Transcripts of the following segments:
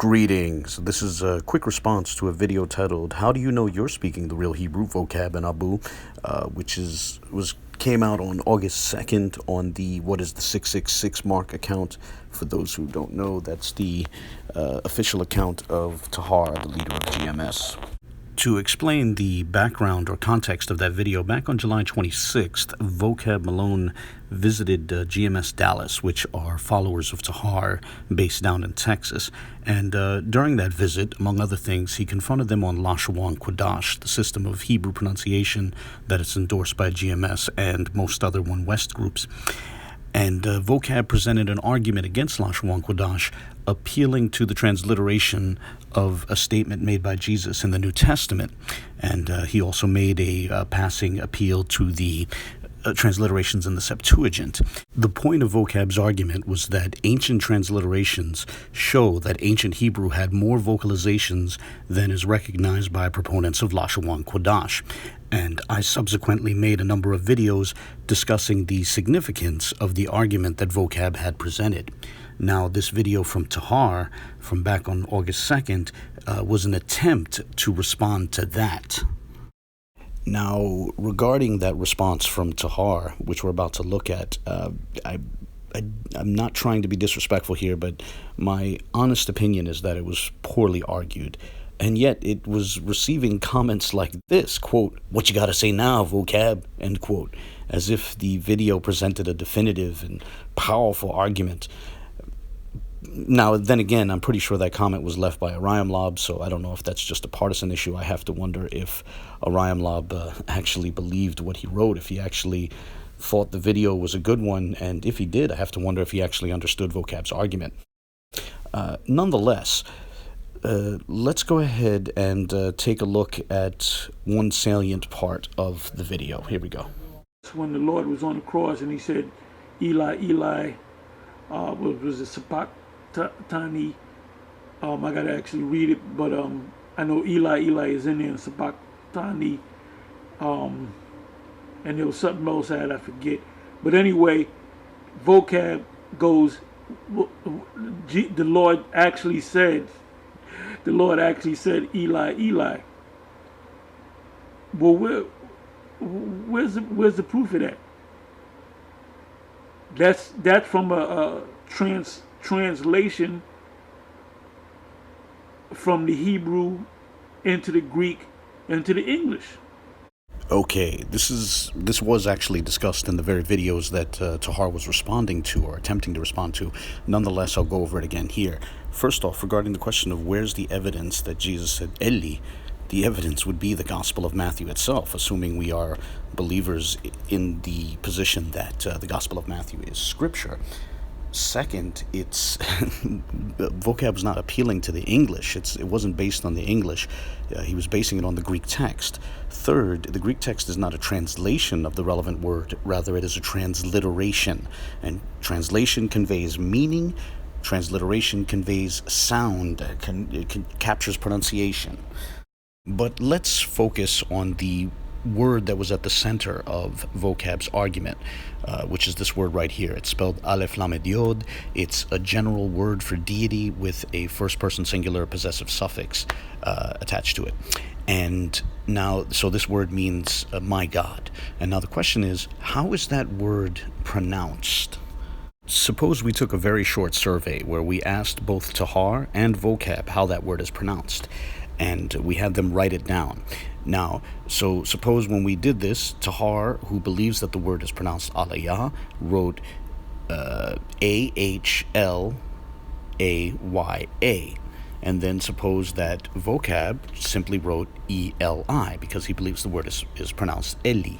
Greetings. This is a quick response to a video titled "How Do You Know You're Speaking the Real Hebrew Vocab in Abu," which came out on August 2nd on the 666 mark account. For those who don't know, that's the official account of Tahar, the leader of GMS. To explain the background or context of that video, back on July 26th, Vocab Malone visited GMS Dallas, which are followers of Tahar based down in Texas. And during that visit, among other things, he confronted them on Lashawan Quadash, the system of Hebrew pronunciation that is endorsed by GMS and most other One West groups. And Vocab presented an argument against Lashawan Quadash, appealing to the transliteration of a statement made by Jesus in the New Testament. And he also made a passing appeal to the transliterations in the Septuagint. The point of Vocab's argument was that ancient transliterations show that ancient Hebrew had more vocalizations than is recognized by proponents of Lashawan Quadash. And I subsequently made a number of videos discussing the significance of the argument that Vocab had presented. Now, this video from Tahar, from back on August 2nd, was an attempt to respond to that. Now, regarding that response from Tahar, which we're about to look at, I'm not trying to be disrespectful here, but my honest opinion is that it was poorly argued. And yet it was receiving comments like this, quote, "What you gotta say now, Vocab," end quote, as if the video presented a definitive and powerful argument. Now, then again, I'm pretty sure that comment was left by Orion Lob, so I don't know if that's just a partisan issue. I have to wonder if Orion Lob actually believed what he wrote, if he actually thought the video was a good one, and if he did, I have to wonder if he actually understood Vocab's argument. Nonetheless, let's go ahead and take a look at one salient part of the video. Here we go. When the Lord was on the cross and he said, "Eli, Eli," was it Sabachthani? I gotta actually read it, but I know Eli, Eli is in there in Sabachthani, and there was something else I forget. But anyway, Vocab goes, the Lord actually said, "Eli, Eli." Well, where's the proof of that? That's from a translation from the Hebrew into the Greek into the English. Okay, this was actually discussed in the very videos that Tahar was responding to or attempting to respond to. Nonetheless, I'll go over it again here. First off, regarding the question of where's the evidence that Jesus said Eli, the evidence would be the Gospel of Matthew itself, assuming we are believers in the position that the Gospel of Matthew is Scripture. Second, it's Vocab was not appealing to the English. It wasn't based on the English. He was basing it on the Greek text. Third, the Greek text is not a translation of the relevant word. Rather, it is a transliteration. And translation conveys meaning. Transliteration conveys sound. It captures pronunciation. But let's focus on the word that was at the center of Vocab's argument, which is this word right here. It's spelled Aleph Lamed Yod. It's a general word for deity with a first-person singular possessive suffix attached to it. And now, so this word means my God. And now the question is, how is that word pronounced? Suppose we took a very short survey where we asked both Tahar and Vocab how that word is pronounced, and we had them write it down. Now, so suppose when we did this, Tahar, who believes that the word is pronounced Aliyah, wrote A-H-L-A-Y-A. And then suppose that Vocab simply wrote E-L-I, because he believes the word is pronounced Eli.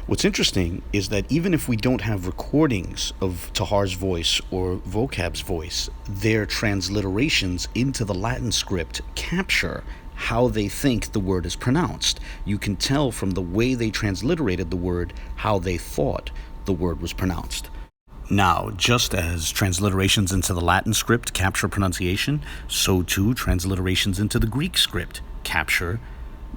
What's interesting is that even if we don't have recordings of Tahar's voice or Vocab's voice, their transliterations into the Latin script capture how they think the word is pronounced. You can tell from the way they transliterated the word how they thought the word was pronounced. Now, just as transliterations into the Latin script capture pronunciation, so too transliterations into the Greek script capture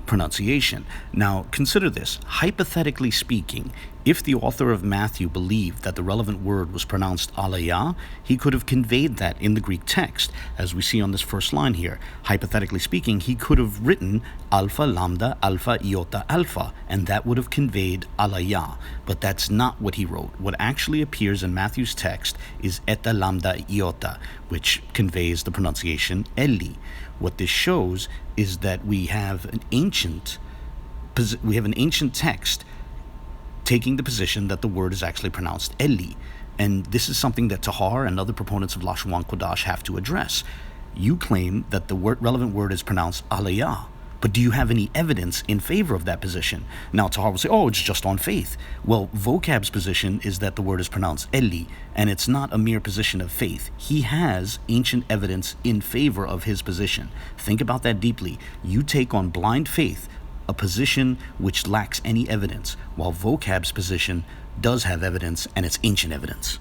pronunciation. Now, consider this. Hypothetically speaking, If the author of Matthew believed that the relevant word was pronounced alaya, he could have conveyed that in the Greek text, as we see on this first line here. Hypothetically speaking, he could have written alpha, lambda, alpha, iota, alpha, and that would have conveyed alaya. But that's not what he wrote. What actually appears in Matthew's text is eta, lambda, iota, which conveys the pronunciation eli. What this shows is that we have an ancient text taking the position that the word is actually pronounced Eli. And this is something that Tahar and other proponents of Lashawan Quadash have to address. You claim that the relevant word is pronounced Aliyah, but do you have any evidence in favor of that position? Now Tahar will say, oh, it's just on faith. Well, Vocab's position is that the word is pronounced Eli, and it's not a mere position of faith. He has ancient evidence in favor of his position. Think about that deeply. You take on blind faith a position which lacks any evidence, while Vocab's position does have evidence, and it's ancient evidence.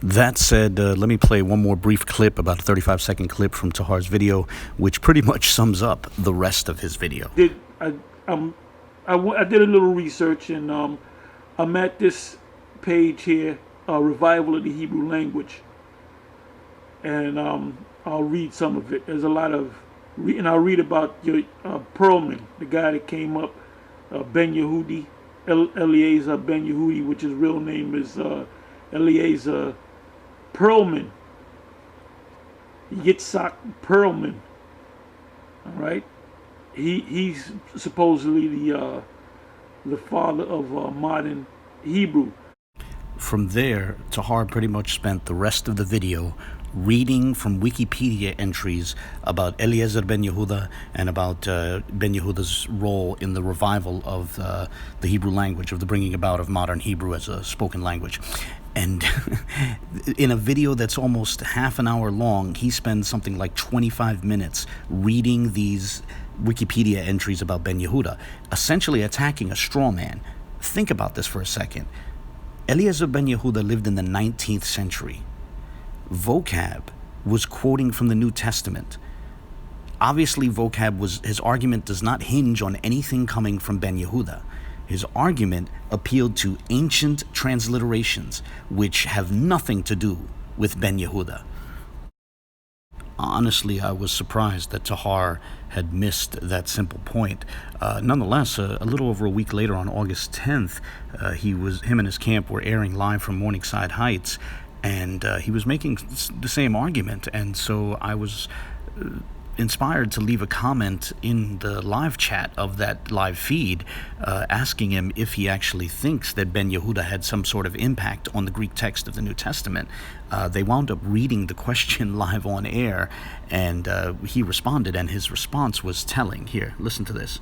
That said, let me play one more brief clip, about a 35-second clip from Tahar's video, which pretty much sums up the rest of his video. I did a little research, and I'm at this page here, Revival of the Hebrew Language, and I'll read some of it. There's a lot of and I'll read about your Perlman, the guy that came up, Ben Yehudi, Eliezer Ben Yehudi, which his real name is Eliezer Perlman, Yitzhak Perlman. All right, he's supposedly the father of modern Hebrew. From there, Tahar pretty much spent the rest of the video reading from Wikipedia entries about Eliezer ben Yehuda and about ben Yehuda's role in the revival of the Hebrew language, of the bringing about of modern Hebrew as a spoken language. And in a video that's almost half an hour long, he spends something like 25 minutes reading these Wikipedia entries about ben Yehuda, essentially attacking a straw man. Think about this for a second. Eliezer ben Yehuda lived in the 19th century. Vocab was quoting from the New Testament. Obviously, his argument does not hinge on anything coming from Ben Yehuda. His argument appealed to ancient transliterations, which have nothing to do with Ben Yehuda. Honestly, I was surprised that Tahar had missed that simple point. Nonetheless, a little over a week later, on August 10th, him and his camp were airing live from Morningside Heights, and he was making the same argument. And so I was inspired to leave a comment in the live chat of that live feed, asking him if he actually thinks that Ben Yehuda had some sort of impact on the Greek text of the New Testament. They wound up reading the question live on air, and he responded, and his response was telling. Here, listen to this.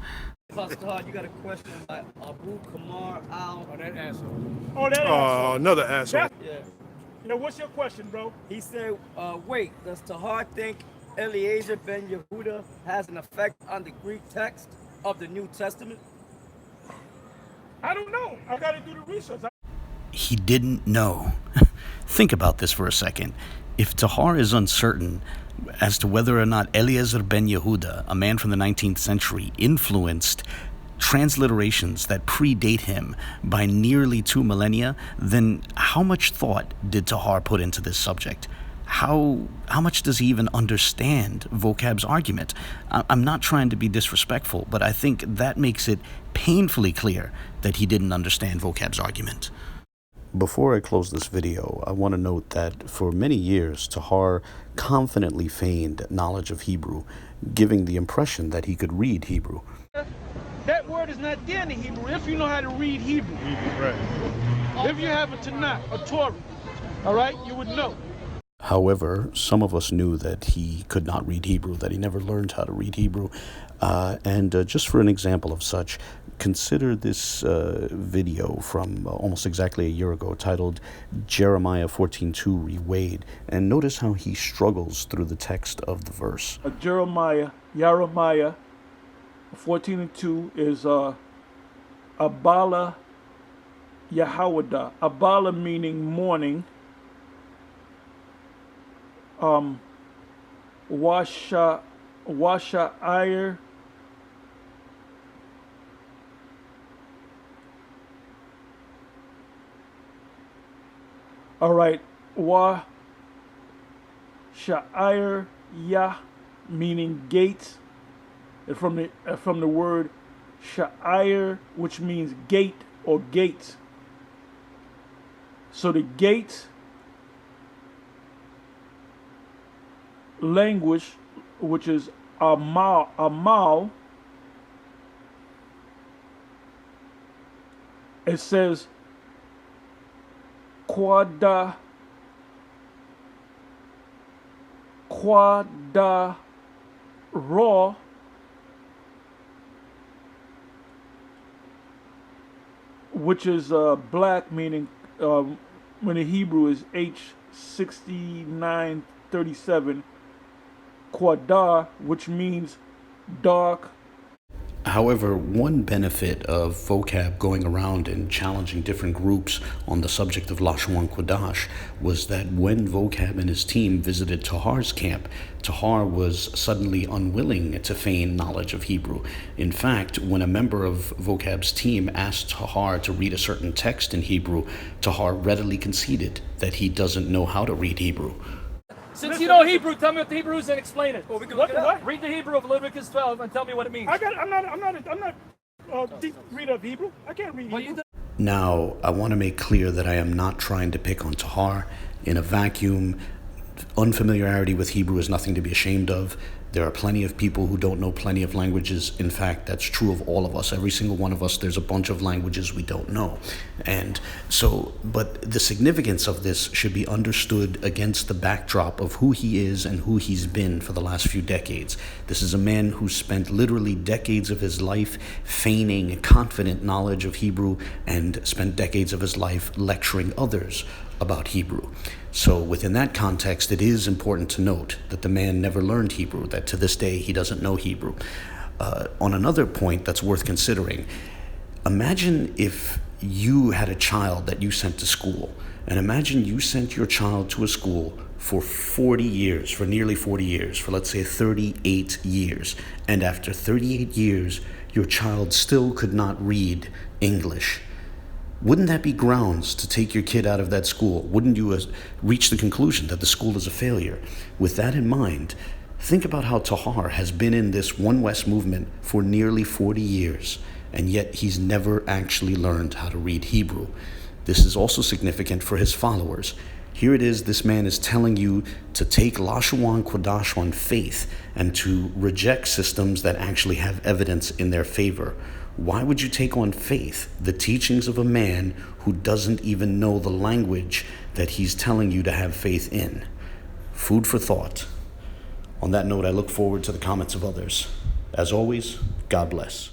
Tahar, you got a question by Abu Kamar Al. Oh, that asshole. Oh, that asshole. Another asshole. Yeah. You know, what's your question, bro? He said, wait, does Tahar think Eliezer ben Yehuda has an effect on the Greek text of the New Testament? I don't know. I got to do the research. He didn't know. Think about this for a second. If Tahar is uncertain as to whether or not Eliezer ben Yehuda, a man from the 19th century, influenced transliterations that predate him by nearly 2 millennia, then how much thought did Tahar put into this subject? How much does he even understand Vocab's argument? I'm not trying to be disrespectful, but I think that makes it painfully clear that he didn't understand Vocab's argument. Before I close this video, I want to note that for many years, Tahar confidently feigned knowledge of Hebrew, giving the impression that he could read Hebrew. That word is not there in the Hebrew if you know how to read Hebrew. Right. If you have a Tanakh, a Torah, all right, you would know. However, some of us knew that he could not read Hebrew, that he never learned how to read Hebrew. Just for an example of such, consider this video from almost exactly a year ago titled Jeremiah 14:2 Reweighed, and notice how he struggles through the text of the verse. Jeremiah 14:2 is Abala Yahawada. Abala meaning morning. Washa Ire. All right. Wa sha'ir ya, meaning gate, and from the word sha'ir, which means gate or gates. So the gate language, which is Amal, it says Quada Raw, which is black, meaning when the Hebrew is H6937, Quada, which means dark. However, one benefit of vocab going around and challenging different groups on the subject of Lashawan Quadash was that when vocab and his team visited Tahar's camp, Tahar was suddenly unwilling to feign knowledge of Hebrew. In fact, when a member of vocab's team asked Tahar to read a certain text in Hebrew, Tahar readily conceded that he doesn't know how to read Hebrew. Since you know Hebrew, tell me what the Hebrew is and explain it. Well, we can look it up. Read the Hebrew of Leviticus 12 and tell me what it means. I'm not a deep reader of Hebrew. I can't read Hebrew. Now, I want to make clear that I am not trying to pick on Tahar. In a vacuum, unfamiliarity with Hebrew is nothing to be ashamed of. There are plenty of people who don't know plenty of languages. In fact, that's true of all of us. Every single one of us, there's a bunch of languages we don't know. And so, but the significance of this should be understood against the backdrop of who he is and who he's been for the last few decades. This is a man who spent literally decades of his life feigning confident knowledge of Hebrew and spent decades of his life lecturing others about Hebrew. So within that context, it is important to note that the man never learned Hebrew, that to this day he doesn't know Hebrew. On another point that's worth considering, imagine if you had a child that you sent to school, and imagine you sent your child to a school for 40 years, for nearly 40 years, for let's say 38 years, and after 38 years, your child still could not read English. Wouldn't that be grounds to take your kid out of that school? Wouldn't you reach the conclusion that the school is a failure? With that in mind, think about how Tahar has been in this One West movement for nearly 40 years, and yet he's never actually learned how to read Hebrew. This is also significant for his followers. Here it is, this man is telling you to take Lashawan Quadash on faith and to reject systems that actually have evidence in their favor. Why would you take on faith the teachings of a man who doesn't even know the language that he's telling you to have faith in? Food for thought. On that note, I look forward to the comments of others. As always, God bless.